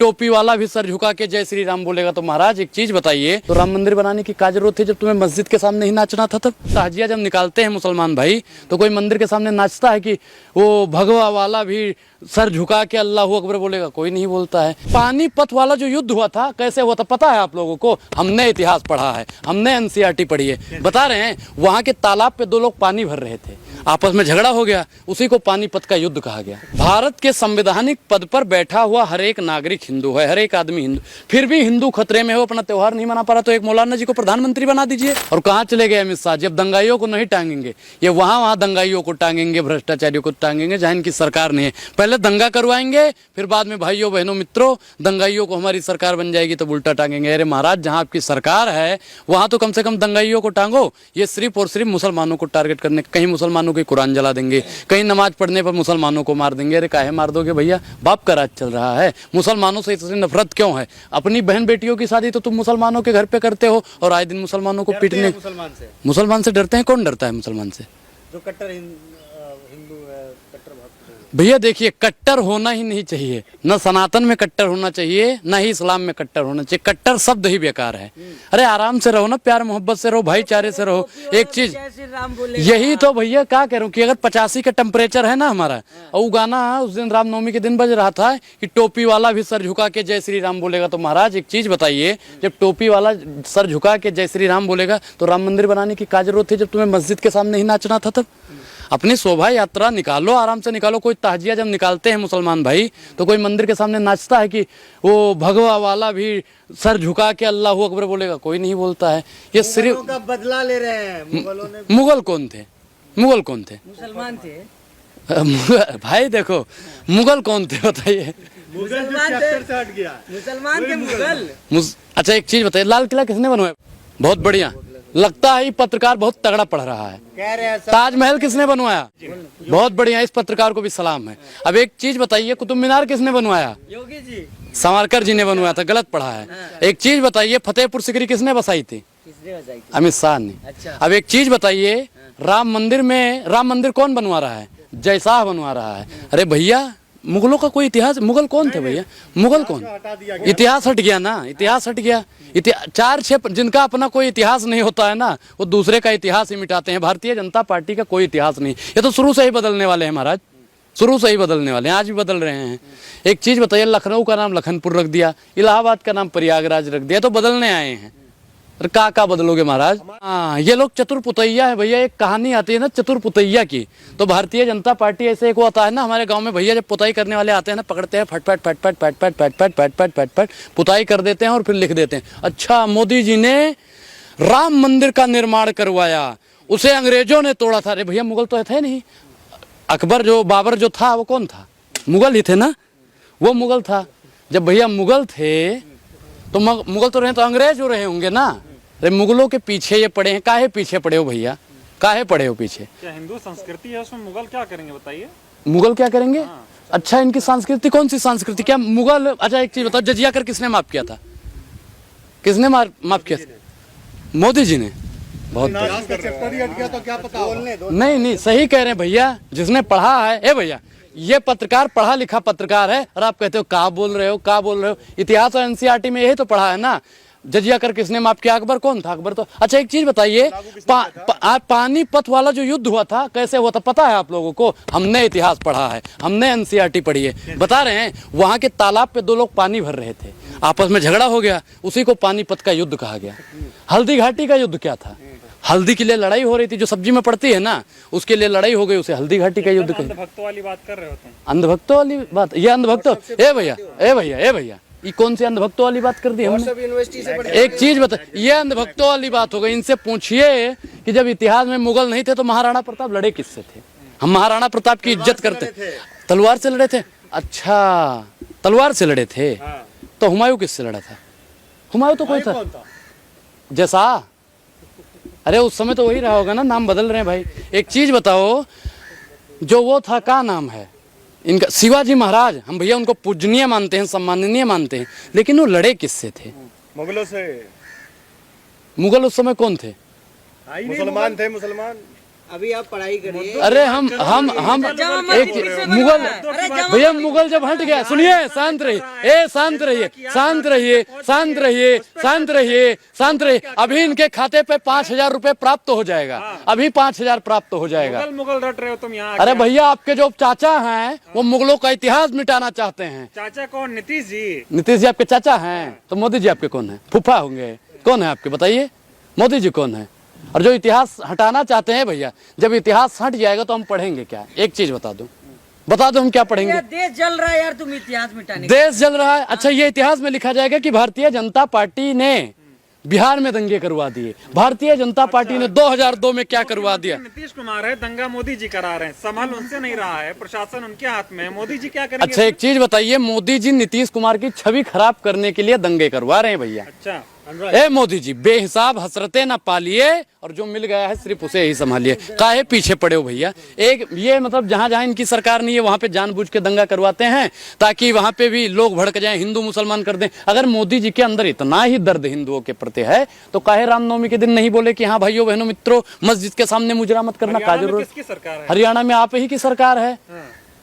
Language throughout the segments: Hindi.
टोपी वाला भी सर झुका के जय श्री राम बोलेगा। तो महाराज एक चीज बताइए, तो राम मंदिर बनाने की क्या जरूरत थी जब तुम्हें मस्जिद के सामने ही नाचना था? तब ताजिया जब निकालते हैं मुसलमान भाई, तो कोई मंदिर के सामने नाचता है कि वो भगवा वाला भी सर झुका के अल्लाह अकबर बोलेगा? कोई नहीं बोलता है। पानीपत वाला जो युद्ध हुआ था कैसे हुआ था पता है आप लोगों को? हमने इतिहास पढ़ा है, हमने एनसीईआरटी पढ़ी है। बता रहे हैं वहां के तालाब पे दो लोग पानी भर रहे थे, आपस में झगड़ा हो गया, उसी को पानीपत का युद्ध कहा गया। भारत के संवैधानिक पद पर बैठा हुआ हर एक नागरिक हिंदू है, हर एक आदमी हिंदू, फिर भी हिंदू खतरे में हो, अपना त्योहार नहीं मना पा रहा, तो एक मौलाना जी को प्रधानमंत्री बना दीजिए। और कहाँ चले गए अमित शाह? जब दंगाइयों को नहीं टांगेंगे, ये वहां दंगाइयों को टांगेंगे, भ्रष्टाचारियों को टांगेंगे जहां इनकी सरकार नहीं है। पहले दंगा करवाएंगे, फिर बाद में भाइयों बहनों मित्रों दंगाइयों को हमारी सरकार बन जाएगी तो उल्टा टांगेंगे। अरे महाराज, जहां आपकी सरकार है वहां तो कम से कम दंगाइयों को टांगो। ये सिर्फ और सिर्फ मुसलमानों को टारगेट करने, कहीं मुसलमानों की कुरान जला देंगे, कहीं नमाज पढ़ने पर मुसलमानों को मार देंगे। अरे काहे मार दोगे भैया? बाप का राज चल रहा है। मुसलमानों से इतनी नफरत क्यों है? अपनी बहन बेटियों की शादी तो तुम मुसलमानों के घर पे करते हो और आए दिन मुसलमानों को पीटने। मुसलमान से डरते हैं? कौन डरता है मुसलमान से? जो कट्टर हिंदू है, कट्टर भक्त। भैया देखिए, कट्टर होना ही नहीं चाहिए, न सनातन में कट्टर होना चाहिए, न ही इस्लाम में कट्टर होना चाहिए। कट्टर शब्द ही बेकार है। अरे आराम से रहो ना, प्यार मोहब्बत से रहो, भाईचारे से रहो। एक चीज यही तो भैया क्या कह रहा हूँ कि अगर 85 का टेम्परेचर है ना हमारा, और गाना उस दिन रामनवमी के दिन बज रहा था कि टोपी वाला भी सर झुका के जय श्री राम बोलेगा। तो महाराज एक चीज बताइए, जब टोपी वाला सर झुका के जय श्री राम बोलेगा तो राम मंदिर बनाने की क्या जरूरत थी जब तुम्हें मस्जिद के सामने ही नाचना था? तब अपनी शोभा यात्रा निकालो, आराम से निकालो। कोई ताजिया जब निकालते हैं मुसलमान भाई, तो कोई मंदिर के सामने नाचता है कि वो भगवा वाला भी सर झुका के अल्लाह अकबर बोलेगा? कोई नहीं बोलता है। ये सिर्फ का बदला ले रहे हैं मुगलों ने। मुगल कौन थे? मुगल कौन थे? मुसलमान थे भाई देखो, मुगल कौन थे बताइए? मुसलमान थे मुगल। अच्छा एक चीज बताइए, लाल किला किसने बनवाया? बहुत बढ़िया, लगता है पत्रकार बहुत तगड़ा पढ़ रहा है। कह रहे हैं ताजमहल किसने बनवाया? बहुत बढ़िया, इस पत्रकार को भी सलाम है। अब एक चीज बताइए, कुतुब मीनार किसने बनवाया? योगी जी, सावरकर जी ने बनवाया था, गलत पढ़ा है। एक चीज बताइए, फतेहपुर सिकरी किसने बसाई थी? किसने बजाई थी? अमित शाह ने। अच्छा। अब एक चीज बताइए, राम मंदिर कौन बनवा रहा है? जय शाह बनवा रहा है। अरे भैया, मुगलों का कोई इतिहास? मुगल कौन थे भैया? मुगल कौन? इतिहास हट गया ना, इतिहास हट गया। चार छह जिनका अपना कोई इतिहास नहीं होता है ना, वो दूसरे का इतिहास ही मिटाते हैं। भारतीय जनता पार्टी का कोई इतिहास नहीं। ये तो शुरू से ही बदलने वाले हैं महाराज, शुरू से ही बदलने वाले हैं, आज भी बदल रहे हैं। एक चीज बताइए, लखनऊ का नाम लखनपुर रख दिया, इलाहाबाद का नाम प्रयागराज रख दिया, तो बदलने आए हैं। का बदलोगे महाराज? हाँ, ये लोग चतुरपुतैया है भैया। एक कहानी आती है ना चतुरपुतैया की, तो भारतीय जनता पार्टी ऐसे एक होता है ना हमारे गांव में भैया, जब पुताई करने वाले आते हैं ना, पकड़ते हैं फटफट फटफट फटफट फटफट फटफट फटफट पुताई कर देते हैं और फिर लिख देते हैं, अच्छा मोदी जी ने राम मंदिर का निर्माण करवाया, उसे अंग्रेजों ने तोड़ा था। अरे भैया, मुगल तो थे नहीं। अकबर जो बाबर जो था वो कौन था? मुगल ही थे ना, वो मुगल था। जब भैया मुगल थे तो मुगल तो रहे तो अंग्रेज हो रहे होंगे ना। अरे मुगलों के पीछे ये पड़े हैं, काहे पीछे पड़े हो भैया? काहे पड़े हो पीछे? क्या हिंदू संस्कृति है, उसमें मुगल क्या करेंगे बताइए? मुगल क्या करेंगे? अच्छा, इनकी संस्कृति कौन सी संस्कृति? क्या मुगल? अच्छा एक चीज बताओ, जजिया कर किसने माफ किया था? किसने माफ किया? मोदी जी ने। बहुत तो क्या पता? नहीं, सही कह रहे हैं भैया, जिसने पढ़ा है। ए भैया, ये पत्रकार पढ़ा लिखा पत्रकार है और आप कहते हो का बोल रहे हो? इतिहास और एनसीईआरटी में यही तो पढ़ा है ना। जजिया कर किसने माफ किया? अकबर कौन था? अकबर तो। अच्छा एक चीज बताइए, पानीपत वाला जो युद्ध हुआ था कैसे हुआ था पता है आप लोगों को? हमने इतिहास पढ़ा है, हमने एनसीईआरटी पढ़ी है। बता रहे हैं वहां के तालाब पे दो लोग पानी भर रहे थे, आपस में झगड़ा हो गया, उसी को पानीपत का युद्ध कहा गया। हल्दी घाटी का युद्ध क्या था? हल्दी के लिए लड़ाई हो रही थी, जो सब्जी में पड़ती है ना, उसके लिए लड़ाई हो गई, उसे हल्दी घाटी का युद्ध कहा। अंधभक्तों वाली बात कर रहे होते हैं। अंधभक्तों वाली बात? ये अंधभक्तों? ए भैया, ये कौन सी अंधभक्तों वाली बात कर दी हमने? एक चीज बता, ये अंधभक्तों वाली बात हो गई। इनसे पूछिए कि जब इतिहास में मुगल नहीं थे तो महाराणा प्रताप लड़े किससे थे? हम महाराणा प्रताप की इज्जत करते। तलवार से लड़े थे? अच्छा, तलवार से लड़े थे। तो हुमायूं किससे लड़ा था? हुमायूं तो कोई था जैसा। अरे उस समय तो वही रहा होगा ना, नाम बदल रहे हैं भाई। एक चीज बताओ, जो वो था क्या नाम है इनका? शिवाजी महाराज। हम भैया उनको पूजनीय मानते हैं, सम्माननीय मानते हैं, लेकिन वो लड़े किससे थे? मुगलों से। मुगल उस समय कौन थे? मुसलमान थे। मुसलमान अभी आप पढ़ाई करिए। अरे हम एक मुगल भैया, मुगल जब हट गया, सुनिए, शांत रहिए, शांत रहिए, शांत रहिए, शांत रहिए, शांत रहिए, शांत रहिए। अभी इनके खाते पे 5,000 रुपए प्राप्त हो जाएगा, अभी 5,000 प्राप्त हो जाएगा। मुगल रट रहे हो तुम यहाँ। अरे भैया, आपके जो चाचा हैं वो मुगलों का इतिहास मिटाना चाहते हैं। चाचा कौन? नीतीश जी। नीतीश जी आपके चाचा हैं, तो मोदी जी आपके कौन है? फूफा होंगे? कौन है आपके, बताइए? मोदी जी कौन है? और जो इतिहास हटाना चाहते हैं भैया, जब इतिहास हट जाएगा तो हम पढ़ेंगे क्या? एक चीज बता दो हम क्या पढ़ेंगे? देश जल रहा है यार, तुम इतिहास मिटाने। देश जल रहा है? अच्छा, ये इतिहास में लिखा जाएगा कि भारतीय जनता पार्टी ने बिहार में दंगे करवा दिए। भारतीय जनता पार्टी ने 2002 में क्या करवा दिया? नीतीश कुमार है, दंगा मोदी जी करा रहे हैं, संभल उनसे नहीं रहा है, प्रशासन उनके हाथ में है, मोदी जी क्या करेंगे? अच्छा, एक चीज बताइए, मोदी जी नीतीश कुमार की छवि खराब करने के लिए दंगे करवा रहे हैं भैया। अच्छा, ए मोदी जी, बेहिसाब हसरतें ना पालिए, और जो मिल गया है सिर्फ उसे ही संभालिए। काहे पीछे पड़े हो भैया? एक ये मतलब जहां जहां इनकी सरकार नहीं है वहां पे जानबूझ के दंगा करवाते हैं ताकि वहां पे भी लोग भड़क जाएं, हिंदू मुसलमान कर दें। अगर मोदी जी के अंदर इतना ही दर्द हिंदुओं के प्रति है तो काहे रामनवमी के दिन नहीं बोले कि हाँ भाइयों बहनों मित्रों, मस्जिद के सामने मुजरा मत करना? किसकी सरकार है? हरियाणा में आप ही की सरकार है,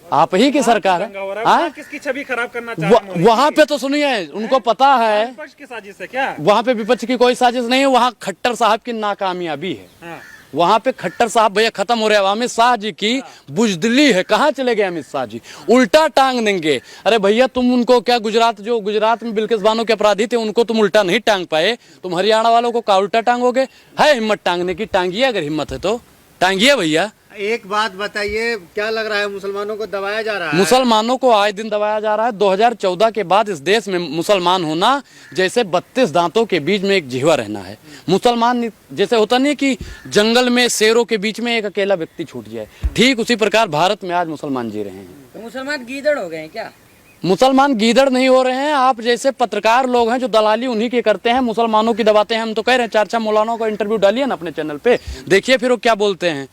आप ही की सरकार है। वहाँ किसकी छवि खराब करना चाह रहे हैं? वहां पे तो सुनिए, उनको पता है विपक्ष की साजिश है क्या? वहां पे विपक्ष की कोई साजिश नहीं है, वहां खट्टर साहब की नाकामयाबी है। हाँ। वहां पे खट्टर साहब भैया खत्म हो रहे हैं। अमित शाह जी की बुजदिली है। कहाँ चले गए अमित शाह जी? उल्टा टांग देंगे। अरे भैया, तुम उनको क्या, गुजरात में बिल्किस बानो के अपराधी थे उनको तुम उल्टा नहीं टांग पाए, तुम हरियाणा वालों को क्या उल्टा टांगोगे? है हिम्मत टांगने की? टांगिए, अगर हिम्मत है तो टांगिए भैया। एक बात बताइए, क्या लग रहा है मुसलमानों को दबाया जा रहा है? मुसलमानों को आए दिन दबाया जा रहा है। 2014 के बाद इस देश में मुसलमान होना जैसे 32 दांतों के बीच में एक जिह्वा रहना है। मुसलमान जैसे होता नहीं कि जंगल में शेरों के बीच में एक अकेला व्यक्ति छूट जाए, ठीक उसी प्रकार भारत में आज मुसलमान जी रहे हैं। तो मुसलमान गीदड़ हो गए हैं क्या? मुसलमान गीदड़ नहीं हो रहे हैं। आप जैसे पत्रकार लोग हैं जो दलाली उन्हीं के करते हैं, मुसलमानों की दबाते हैं। हम तो कह रहे हैं 4 मौलानाओं का इंटरव्यू डालिए ना अपने चैनल पे, देखिए फिर वो क्या बोलते हैं,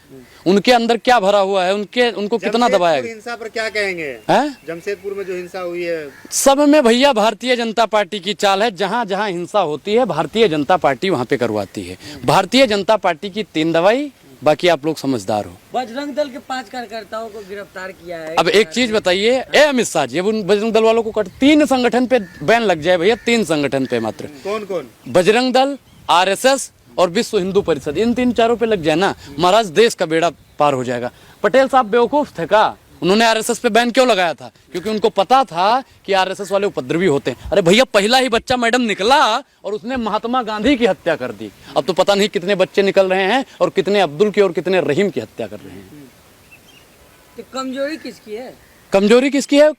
उनके अंदर क्या भरा हुआ है, उनको कितना दबाया गया। हिंसा पर क्या कहेंगे? हैं? जमशेदपुर में जो हिंसा हुई है, सब में भैया भारतीय जनता पार्टी की चाल है। जहां जहां हिंसा होती है भारतीय जनता पार्टी वहां पे करवाती है। भारतीय जनता पार्टी की 3 दवाई, बाकी आप लोग समझदार हो। बजरंग दल के 5 कार्यकर्ताओं को गिरफ्तार किया है। अब एक चीज बताइए, ए अमित शाह जी, अब उन बजरंग दल वालों को 3 संगठन पे बैन लग जाए भैया, 3 संगठन पे मात्र। कौन कौन? बजरंग दल, RSS और विश्व हिंदू परिषद, इन 3-4 पे लग जाए ना, महाराज देश का बेड़ा पार हो जाएगा। पटेल साहब बेवकूफ थे का? उन्होंने RSS पे बैन क्यों लगाया था? क्योंकि उनको पता था कि RSS वाले उपद्रवी होते हैं। अरे भैया, पहला ही बच्चा मैडम निकला और उसने महात्मा गांधी की हत्या कर दी। अब तो पता नहीं कितने बच्चे निकल रहे हैं और कितने अब्दुल की और कितने रहीम की हत्या कर रहे हैं। तो कमजोरी किसकी है? कमजोरी किसकी है?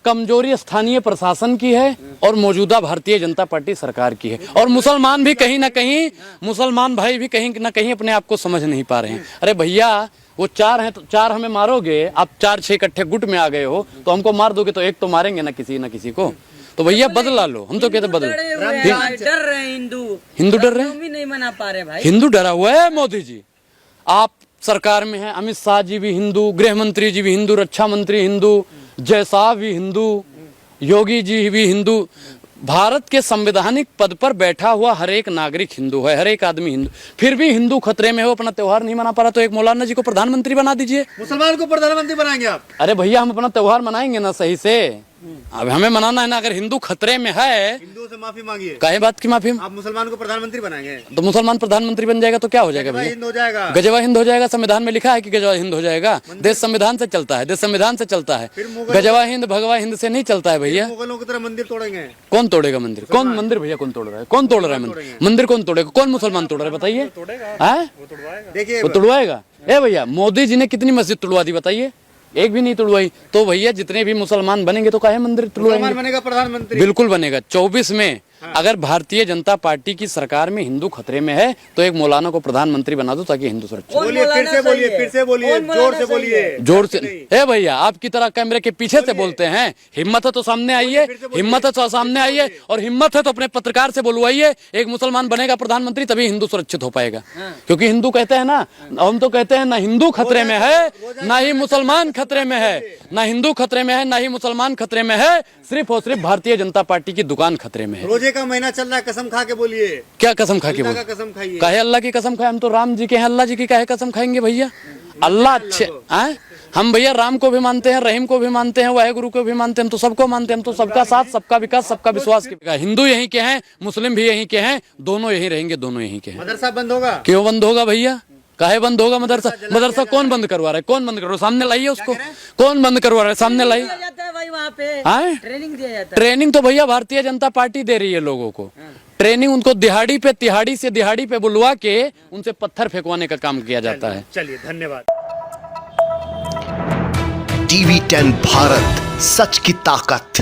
कमजोरी स्थानीय प्रशासन की है और मौजूदा भारतीय जनता पार्टी सरकार की है। और मुसलमान भी कहीं ना कहीं, मुसलमान भाई भी कहीं ना कहीं अपने आप को समझ नहीं पा रहे हैं। अरे भैया, वो 4 हैं तो 4 हमें मारोगे, आप 4-6 इकट्ठे गुट में आ गए हो तो हमको मार दोगे तो एक तो मारेंगे ना किसी को। तो भैया बदला लो, हम तो कहते बदलो। डर रहे हैं हिंदू डर रहे हैं, भी नहीं मना पा रहे भाई। हिंदू डरा हुआ है। मोदी जी आप सरकार में हैं, अमित शाह जी भी हिंदू, गृह मंत्री जी भी हिंदू, रक्षा मंत्री हिंदू, जय साहब भी हिंदू, योगी जी भी हिंदू। भारत के संवैधानिक पद पर बैठा हुआ हर एक नागरिक हिंदू है, हर एक आदमी हिंदू। फिर भी हिंदू खतरे में हो, अपना त्योहार नहीं मना पा रहा, तो एक मौलाना जी को प्रधानमंत्री बना दीजिए। मुसलमान को प्रधानमंत्री बनाएंगे आप? अरे भैया, हम अपना त्योहार मनाएंगे ना सही से, अब हमें मनाना है ना। अगर हिंदू खतरे में है, हिंदुओं से माफी मांगिए। काहे बात की माफी? आप मुसलमान को प्रधानमंत्री बनाएंगे तो मुसलमान प्रधानमंत्री बन जाएगा तो क्या हो जाएगा भैया? हिंद हो जाएगा। गजवा हिंद हो जाएगा। संविधान में लिखा है कि गजवा हिंद हो जाएगा। देश संविधान से चलता है, देश संविधान से चलता है। गजवा हिंद भगवा हिंद से नहीं चलता है भैया। मुगलों की तरह मंदिर तोड़ेंगे? कौन तोड़ेगा मंदिर? कौन मंदिर भैया? कौन तोड़ रहा है? कौन तोड़ रहा है मंदिर? मंदिर कौन तोड़ेगा? कौन मुसलमान तोड़ रहा है बताइए? देखिए, वो तोड़वाएगा। ए भैया, मोदी जी ने कितनी मस्जिद तोड़वा दी बताइए? एक भी नहीं तोड़वाई। तो भैया, जितने भी मुसलमान बनेंगे तो काहे मंदिर तोड़वाएंगे? बनेगा प्रधानमंत्री? बिल्कुल बनेगा। 24 में अगर भारतीय जनता पार्टी की सरकार में हिंदू खतरे में है तो एक मौलाना को प्रधानमंत्री बना दो ताकि हिंदू सुरक्षित। बोलिए, फिर से बोलिए, फिर से बोलिए, जोर से बोलिए, जोर से। ए भैया, आपकी तरह कैमरे के पीछे से बोलते हैं। हिम्मत है तो सामने आइए, हिम्मत है तो सामने आइए, और हिम्मत है तो अपने पत्रकार से बोलवाइए। एक मुसलमान बनेगा प्रधानमंत्री तभी हिंदू सुरक्षित हो पाएगा। क्योंकि हिंदू कहते हैं ना, हम तो कहते हैं ना हिंदू खतरे में है ना ही मुसलमान खतरे में है, ना हिंदू खतरे में है ना ही मुसलमान खतरे में है, सिर्फ और सिर्फ भारतीय जनता पार्टी की दुकान खतरे में है। रोजे का महीना चल रहा है, कसम खा के बोलिए, क्या कसम खा के अल्लाह बोल? का कसम खाइए। काहे अल्लाह की कसम खाए? हम तो राम जी के हैं, अल्लाह जी की काहे कसम खाएंगे भैया? अल्लाह अच्छे हैं। हम भैया राम को भी मानते हैं, रहीम को भी मानते हैं, वाहेगुरु को भी मानते हैं, हम तो सबको मानते हैं। हम तो सबका साथ, सबका विकास, सबका विश्वास के। हिंदू यहीं के हैं, मुस्लिम भी यहीं के हैं, दोनों यहीं रहेंगे, दोनों यहीं के हैं। मदरसा बंद होगा? क्यों बंद होगा भैया? काहे बंद होगा मदरसा? मदरसा कौन बंद करवा रहा है? कौन बंद करवा रहा है? सामने लाइए उसको। कौन बंद करवा रहा है? सामने लाइए। दिया जाता है भाई वहाँ पे, हाँ? ट्रेनिंग दिया जाता है। ट्रेनिंग तो भैया भारतीय जनता पार्टी दे रही है लोगों को। ट्रेनिंग उनको दिहाड़ी पे, तिहाड़ी से दिहाड़ी पे बुलवा के उनसे पत्थर फेंकवाने का काम किया जाता है। चलिए, धन्यवाद। टीवी 10 भारत, सच की ताकत।